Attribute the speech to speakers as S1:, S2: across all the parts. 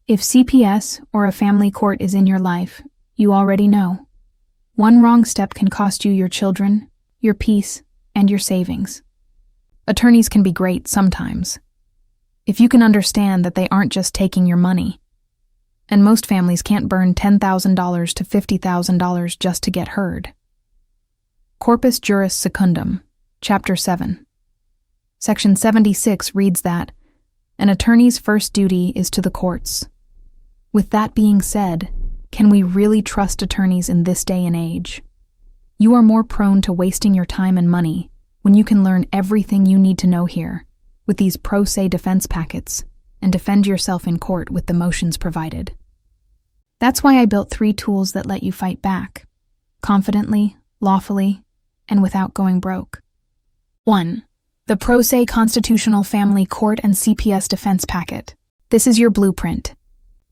S1: If CPS or a family court is in your life, you already know. One wrong step can cost you your children, your peace, and your savings. Attorneys can be great sometimes, if you can understand that they aren't just taking your money. And most families can't burn $10,000 to $50,000 just to get heard. Corpus Juris Secundum, Chapter 7. Section 76 reads that an attorney's first duty is to the courts. With that being said, can we really trust attorneys in this day and age? You are more prone to wasting your time and money when you can learn everything you need to know here with these pro se defense packets and defend yourself in court with the motions provided. That's why I built 3 tools that let you fight back, confidently, lawfully, and without going broke. 1. The Pro Se Constitutional Family Court and CPS Defense Packet. This is your blueprint.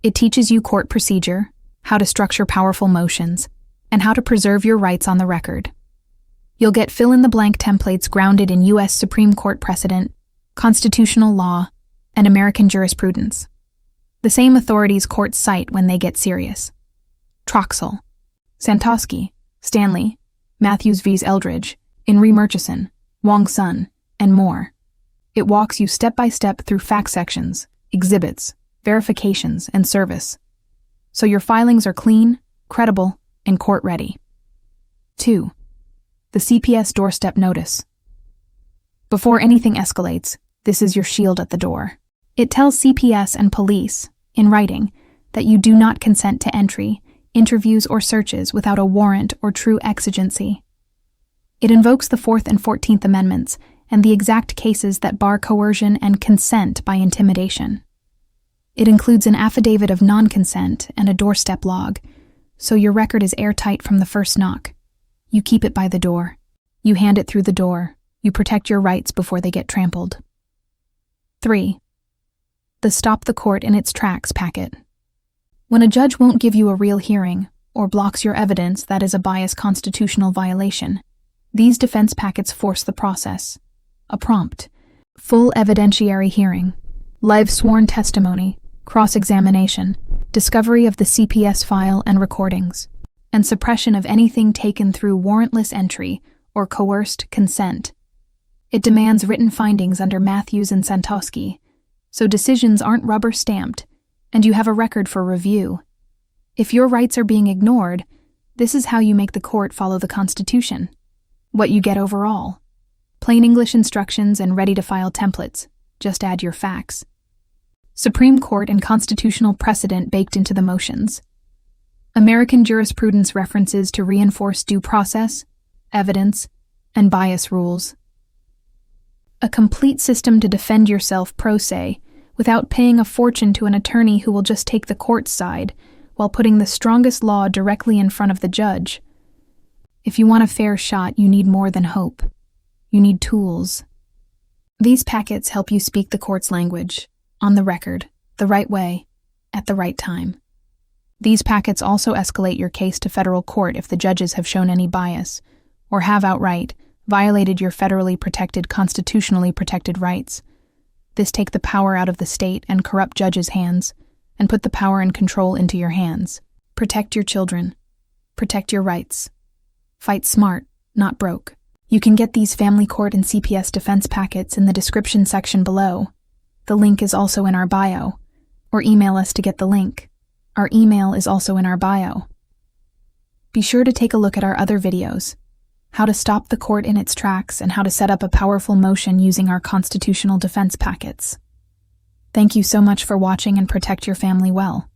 S1: It teaches you court procedure, how to structure powerful motions, and how to preserve your rights on the record. You'll get fill-in-the-blank templates grounded in U.S. Supreme Court precedent, constitutional law, and American jurisprudence. The same authorities courts cite when they get serious. Troxel, Santosky, Stanley, Mathews v. Eldridge, Murchison, Wong Sun, and more. It walks you step by step through fact sections, exhibits, verifications, and service, so your filings are clean, credible, and court-ready. 2. The CPS Doorstep Notice. Before anything escalates, this is your shield at the door. It tells CPS and police, in writing, that you do not consent to entry, interviews, or searches without a warrant or true exigency. It invokes the 4th and 14th Amendments and the exact cases that bar coercion and consent by intimidation. It includes an affidavit of non-consent and a doorstep log, so your record is airtight from the first knock. You keep it by the door. You hand it through the door. You protect your rights before they get trampled. 3. The Stop the Court in Its Tracks Packet. When a judge won't give you a real hearing or blocks your evidence that is a biased constitutional violation, these defense packets force the process. A prompt, full evidentiary hearing, live sworn testimony, cross-examination, discovery of the CPS file and recordings, and suppression of anything taken through warrantless entry or coerced consent. It demands written findings under Mathews and Santosky, so decisions aren't rubber-stamped, and you have a record for review. If your rights are being ignored, this is how you make the court follow the Constitution. What you get overall: plain English instructions and ready-to-file templates. Just add your facts. Supreme Court and constitutional precedent baked into the motions. American jurisprudence references to reinforce due process, evidence, and bias rules. A complete system to defend yourself pro se without paying a fortune to an attorney who will just take the court's side while putting the strongest law directly in front of the judge. If you want a fair shot, you need more than hope. You need tools. These packets help you speak the court's language, on the record, the right way, at the right time. These packets also escalate your case to federal court if the judges have shown any bias, or have outright violated your federally protected, constitutionally protected rights. This take the power out of the state and corrupt judges' hands, and put the power and control into your hands. Protect your children. Protect your rights. Fight smart, not broke. You can get these family court and CPS defense packets in the description section below. The link is also in our bio, or email us to get the link. Our email is also in our bio. Be sure to take a look at our other videos: how to stop the court in its tracks and how to set up a powerful motion using our constitutional defense packets. Thank you so much for watching, and protect your family well.